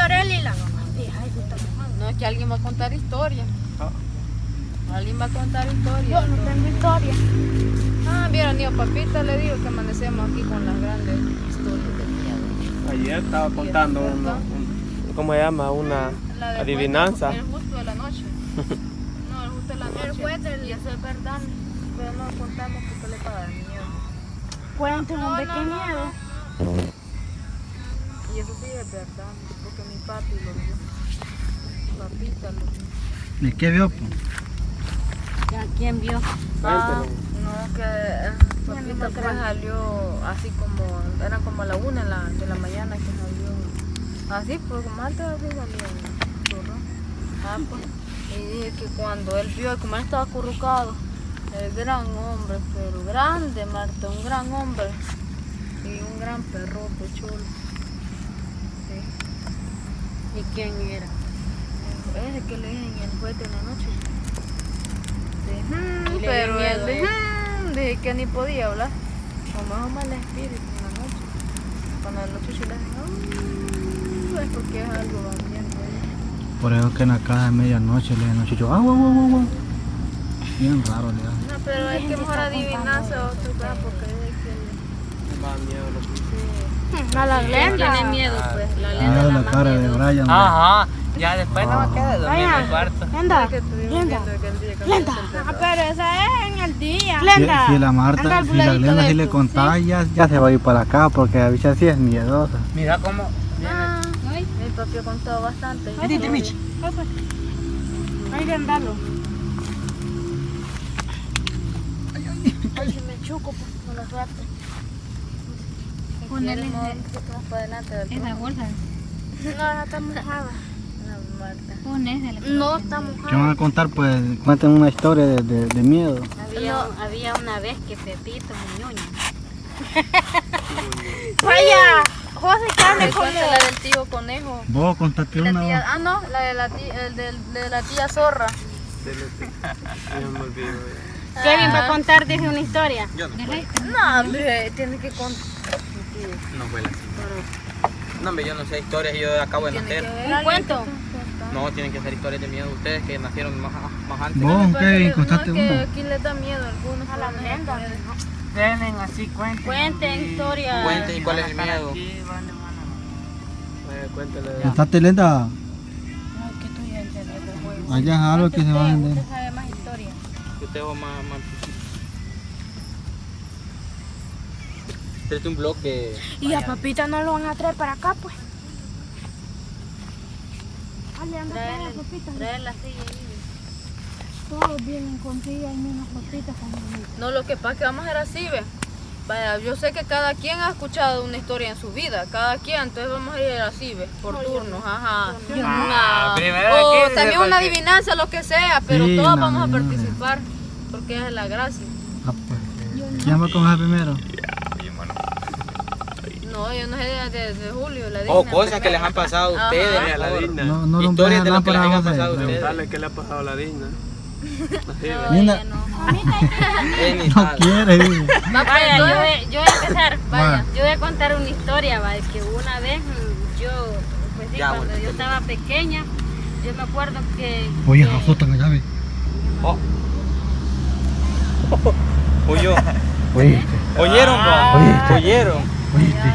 Fiorelli la mamá. No, es que alguien va a contar historia. Alguien va a contar historia. Yo no tengo historia. Vieron, tío Papita le digo que amanecemos aquí con las grandes historias del miedo. Ayer estaba contando ¿cómo se llama? Una La de adivinanza. El justo de la noche. No, el justo de la noche. El juez del- Y eso es verdad, pero no contamos porque le paga el miedo. Cuéntenos de qué miedo. Y eso sí es verdad, porque mi papi lo vio. Papita lo vio. ¿Y qué vio? ¿A quién vio? No, que papita pues salió así como, era como a la 1 de la mañana que salió. Así pues, como antes así salía el churro. Pues. Y dije que cuando él vio, como él estaba acurrucado, el gran hombre, pero grande, Marta, un gran hombre. Y un gran perrote chulo. Sí. ¿Y quién era? Ese que le dije en el juez de la noche. Sí. Y le Pero dio miedo, él dije que ni podía hablar. Como es un mal espíritu en la noche. Cuando los chuchos le hacen, es porque es algo viendo ahí. Por eso que en la casa de medianoche le dan los chichos. ¡Ah! Bien raro le dan. No, pero es que mejor adivinarse a otro lugar porque es que Me da miedo lo que sí. A la Glenda. Tiene miedo, pues. La lenda es Ah, la la más cara de miedosa. Brian. Ajá, ya después no me quedé dormido en el cuarto. Glenda. Es que estuvimos Glenda. viendo aquel día que Glenda. nos encerramos. Pero esa es en el día. Si, Glenda. si la Marta, Anda al si la voladito Glenda de si le esto, contaba, ya se va a ir para acá porque la bicha sí es miedosa. Mira cómo Ay, mi papi ha contado bastante. Vete, Mitch. Hay que andarlo. Ay, se me chuco pues, con la suerte. Ponele más para adelante del Esa bolsa, No, esa está mojada. No, Marta. ponésela. No está ¿Qué van mojada. a contar? Pues cuenten una historia de miedo. Había una vez que Pepito Muñoña. Vaya, José, que ande Me con cuenta la del tío conejo. Vos contaste Y la una. tía, no, la de la tía, de la tía zorra. ya me olvido. Kevin va a contar, dice una historia. yo no fue. No, hombre, tiene que contar. No fue la No, hombre, yo no sé historias, yo acabo de Tiene que nacer. ver Un cuento. No, tienen que ser historias de miedo. Ustedes que nacieron más antes. Vos, Kevin, contaste no, es que una. aquí les da miedo a algunos. A la pero no Glenda. pueden. Tienen así, cuenten. Cuenten historia. Cuenten, ¿y cuál es el miedo? Cuéntale. Contaste lenta. No, que tú ya entendés el juego. Allá es algo que se va a vender. Usted sabe más historia. Usted va más. Tráete un blog de. Y a papita no lo van a traer para acá, pues. Dale, anda a traer a papita. Trae la silla ahí. Todos vienen con silla y menos papitas con No, lo que pasa es que vamos a hacer así, ve. Vaya, yo sé que cada quien ha escuchado una historia en su vida, cada quien, entonces vamos a ir así, ve, por turnos, ajá. primero O aquí, también una porque- adivinanza, lo que sea, pero Sí, todos no, vamos a no, no. participar, porque esa es la gracia. Ah, pues. ¿Quién va a comer primero? No, yo no sé de Julio, la O digna cosas que primero. les han pasado a Ajá. ustedes. A la digna. No, no Historias de lo que les lámpara, hayan José. pasado a ustedes. Preguntarle qué le ha pasado a la digna. Así, No, ve. Linda. ella no. Ni No sabe. quiere. Va, pues, Vaya, entonces, yo voy a empezar. vaya. Yo voy a contar una historia, va, de que una vez yo, pues sí, Ya, cuando bueno. yo estaba pequeña, yo me acuerdo que... Oye, que- azotan la llave. Oh. Oyó. Oíste. ¿Oyeron, bro? Oíste. ¿Oyeron? Oíste.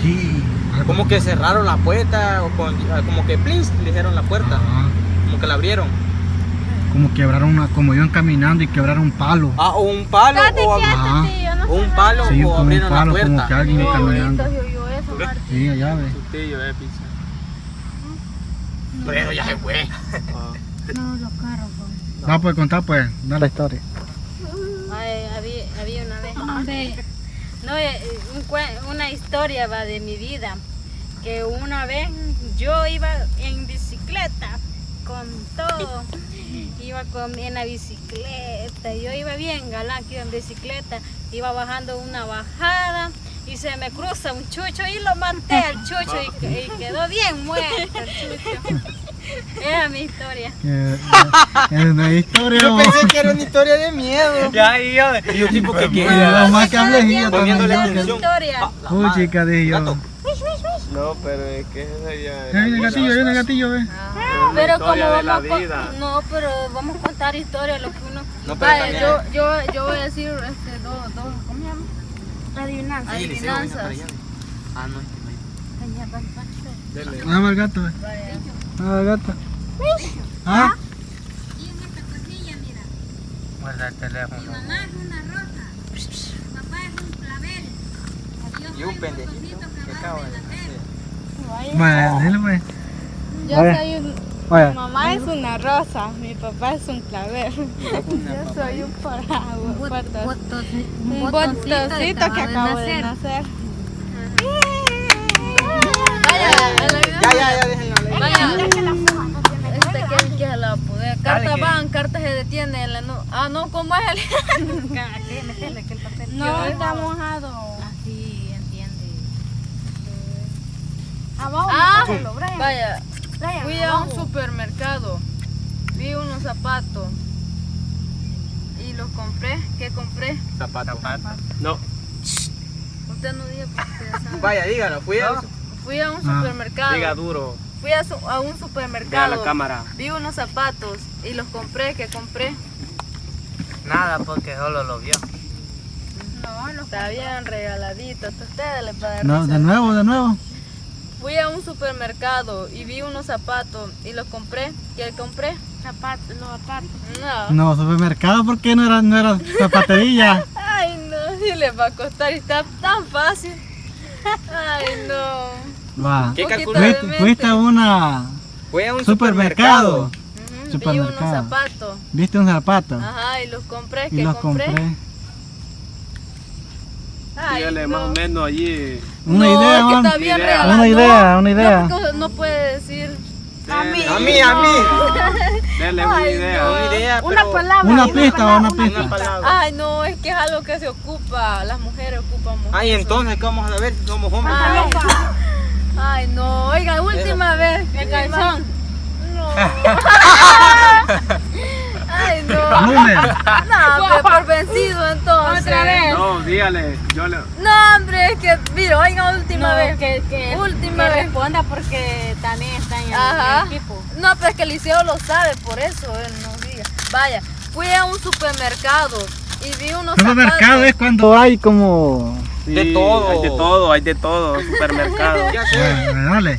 Sí. Como que cerraron la puerta, o como que plis, le dijeron la puerta, Ajá. como que la abrieron. Como quebraron una, como iban caminando y quebraron un palo. Ah, o un palo, Ajá. o un palo, Sí, o como un abrieron la palo, como que puerta. alguien iba No, caminando. ahorita se oyó eso, Marta. Sí, allá ve. Su tío, pizza. Pero ya se fue. Ah, No, los carros, pues. No, pues contar, pues, da la historia. Había una vez... No, una historia va de mi vida, que una vez yo iba en bicicleta con todo, en la bicicleta, yo iba bien galán, que iba en bicicleta, iba bajando una bajada y se me cruza un chucho y lo maté al chucho y quedó bien muerto el chucho. Esa es mi historia. Es una historia. Yo ¿no? pensé que era una historia de miedo. Ya, y yo. Y yo tipo que Oye, lo más que hablé, y yo Poniéndole también. atención. Historia. La Uy, madre. chica, dije yo. Gato. No, pero es que esa ya. Viene el gatillo, viene el gatillo, ve. Pero historia como de la vamos a vida. no, pero vamos a contar historias lo que uno. No, pero Vaya, también. yo voy a decir dos, ¿cómo se llama? Adivinanza. Ay, Eliseo, venga para Adivinanzas. allá. Ah, no, es que no hay. Dame el gato, ve. Vaya. Dame el gato. ¿Ah? Guarda el teléfono. Mamá es una rosa. Papá es un clavel. Y un pendejito que acaba de nacer. Vaya, dile pues. Yo Vaya. soy un... Vaya. Mamá es una rosa, mi papá es un clavel. Yo soy un un botoncito que acabo de nacer. Vaya, Ya, déjenlo leer. vaya. ¿Quién se la va a poder? Cartas van, cartas se detienen. No, ¿cómo es el? Meterle que el papel. No, está mojado. Así entiende. Abajo, mételo, Brian. Vaya, Brian, fui a un abajo. supermercado, vi unos zapatos y los compré. ¿Qué compré? Zapato. No, Usted no diga porque ustedes saben. Vaya, dígalo. Fui a un supermercado. diga duro. Fui a un Ve a la supermercado. cámara. Vi unos zapatos y los compré. ¿Qué compré? Nada, porque solo lo vio. Está bien regaladito. Hasta ustedes les va a dar No, risa. de nuevo. Fui a un supermercado y vi unos zapatos y los compré. ¿Qué compré? Los zapatos. No. No, supermercado, ¿por qué no era zapatería? Ay, no, sí les va a costar y está tan fácil. Ay, no. Va. ¿Qué Poquito calcula? de Fuiste a una Fue a un supermercado. Ujú, Vi unos Supermercado. zapatos. Viste un zapato Ajá, y los compré. y ¿Qué los compré? compré. Ay, Dígale no. más o menos allí. Una No, idea, es que man. está bien Idea. regalado. Una idea. No, porque no puede decir. A mí. Denle una Ay, idea. no. Una idea, Una pero. palabra. Una pista, una Una pista. palabra. Ay, no, es que es algo que se ocupa. Las mujeres ocupan mucho. Ay, eso. entonces, ¿qué vamos a ver si somos hombres? Ay, no, oiga, última vez. El calzón. No. Ay, no. Lunes. No, pues por vencido entonces. Otra vez. No, dígale. Yo le. No, hombre, es que, mira, oiga, última No, vez. que Última que vez. responda porque también está en Ajá. el equipo. No, pero es que el liceo lo sabe, por eso él no diga. Vaya, fui a un supermercado y vi unos Supermercado zapatos. es cuando hay como. Sí, De todo. Hay de todo. Supermercado. Ya sé. Dale.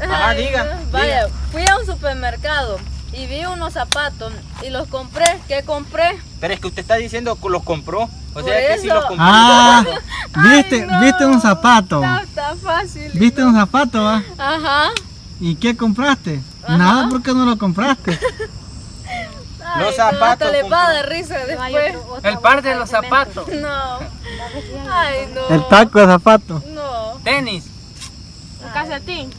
Ajá, diga. Vaya, fui a un supermercado y vi unos zapatos y los compré. ¿Qué compré? Pero es que usted está diciendo que los compró. O Por sea que sí eso. los compró. Ah, Ay, no. viste un zapato. Está fácil. Viste un zapato, va. Ajá. ¿Y qué compraste? Ajá. Nada, porque no lo compraste. Ay, Los no, zapatos hasta le va a compró. dar risa Hay después. otra El par de bolsa los alimentos. zapatos. No. Ay, no. El taco de zapato. No. Tenis. Un calcetín.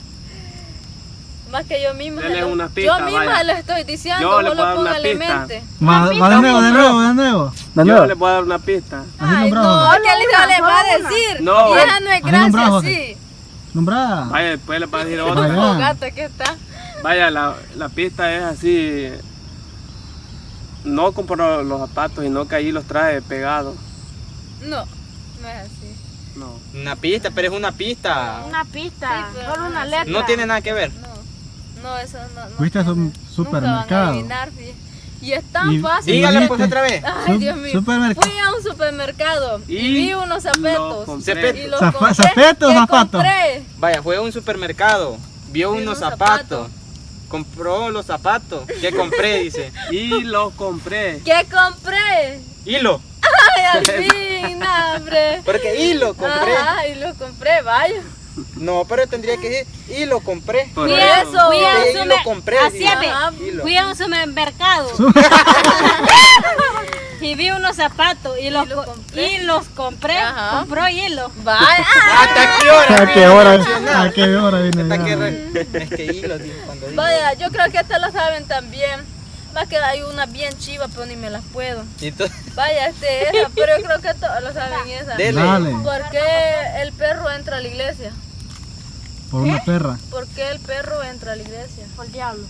Más que yo misma. Dele se lo- una pista, yo misma vaya. le estoy diciendo. Yo le no puedo dar lo ponga una en la pista. mente. Va de nuevo. Yo le puedo dar una pista. Así Ay, nombrado. no, es que Lisa le va a decir. No. Y esa no es Así nombrado, gracia, José. sí. Nombrada. Vaya, después le puedo decir Vaya. otra. Como gato que está. Vaya, la pista es así. No compro los zapatos, sino que allí los trae pegados. No, no es así. No. Una pista, pero es una pista. Una pista. Sí, pero Solo no una es letra. No tiene nada que ver. No, eso no. Fuiste a un Nunca van a supermercado. adivinar, fíjate. Y es tan Y- fácil. Dígale ¿viste? pues otra vez. Ay, Dios mío. Supermercado. Fui a un supermercado y, Y vi unos zapatos. los compré. Y los Zapa- compré. ¿zapatos o ¿Qué zapatos? compré? Vaya, fue a un supermercado. Vio Vi unos unos zapatos. Compró los zapatos. ¿Qué compré? Dice. Y los compré. ¿Qué compré? Hilo. Ay, al fin, no, hombre. Porque hilo compré. Ajá, y los compré, vaya. No, pero tendría que decir hilo compré. Por Fui eso. eso. Fui a un Porque hilo compré. Así dice. es, ve. Ajá. Hilo. Fui a un supermercado y vi unos zapatos y los, compré. y los compré. Ajá. Compró hilo. Vaya. ¿Hasta qué hora? ¿A qué hora? ¿A qué hora viene? Hasta que ya? es que hilo, dice, cuando digo. Vaya, yo creo que estas lo saben también. Más que hay una bien chiva, pero ni me las puedo. Y entonces, Vaya, esa, pero yo creo que todos lo saben esa. dele. Dale, ¿Por qué el perro entra a la iglesia? por una perra. ¿Por qué el perro entra a la iglesia? Por el diablo.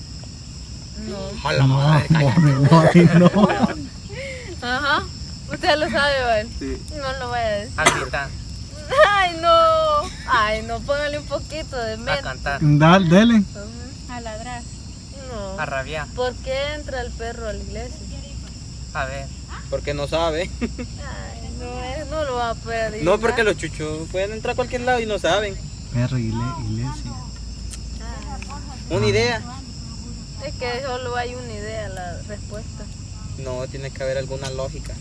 No. A la No, madre, no. Ajá. Usted lo sabe, ¿vale? Sí. No lo vaya a decir. Aquí está. Ay, no, póngale un poquito de A mente. cantar, Dele. A ladrar. No. a rabiar. ¿Por qué entra el perro a la iglesia? A ver. Porque no sabe. Ay, no lo va a poder adivinar. No, porque los chuchos pueden entrar a cualquier lado y no saben. Perro iglesia. Una idea. Es que solo hay una idea la respuesta. No, tiene que haber alguna lógica.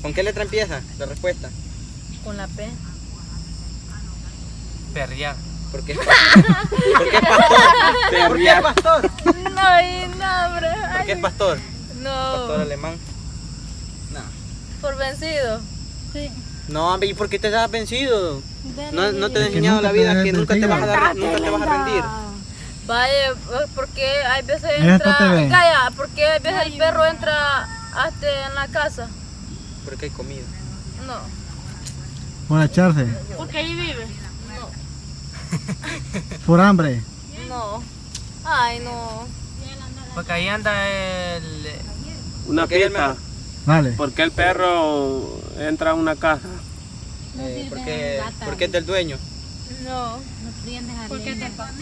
¿Con qué letra empieza la respuesta? Con la P. Perrear. Porque es pastor. Porque es pastor. ¿Por qué es pastor? No, hombre. Porque es pastor. No. Pastor alemán. No. Por vencido. Sí. No, hombre, ¿y por qué te das vencido? No te he Es que enseñado nunca la te vida des que nunca te vencido. vas a dar, nunca te vas a rendir. Vaya, porque hay veces Esto te ve. Calla, porque hay veces el perro entra hasta en la casa. Porque hay comida. No. Por echarse. Porque ahí vive. Por hambre. No. Ay, no. Porque ahí anda el... Una Porque es el pista. mejor. Dale. ¿Por qué el perro entra a una casa? Porque es del dueño. No. Porque te pasó.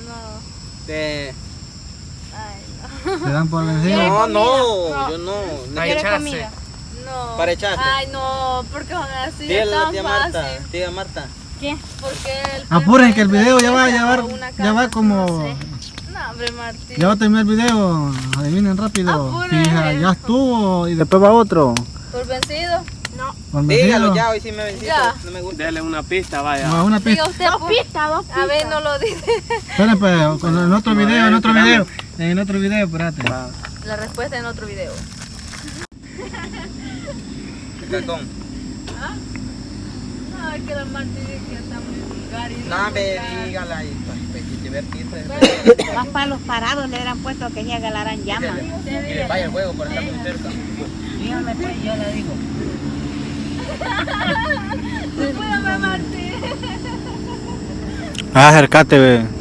No. De... Ay, Te dan por vencido. No, yo no. Para ¿Quiere echarse. comida? no. Para echarse. Ay, no, porque son así. Dígale Es a la tan tía fácil. Marta. Tía Marta. ¿Qué? Porque el Apuren que el perro video entra ya a una va casa, como... No, sé. No, hombre, Martín. Ya va a terminar el video. Adivinen rápido. Apuren. Sí, ya estuvo y después va otro. Por vencido. Por vencido. Dígalo ya, hoy sí me vencí. Ya. No me gusta. Dele una pista, vaya. No, una pista. Diga usted, pues. Dos A ver, no lo dice. Espera, pues, en otro video, en otro video. En otro video, espérate. Va. La respuesta en otro video. Cacón. No, es que la Martín dice que está muy vulgar. Y No, me dígala y pues, divertirse. Más palos parados le hubieran puesto que se agarraran llamas. Y le vaya el juego por estar muy cerca. Dígame pues, yo le digo. Cuídame, Martín. Acércate, ve.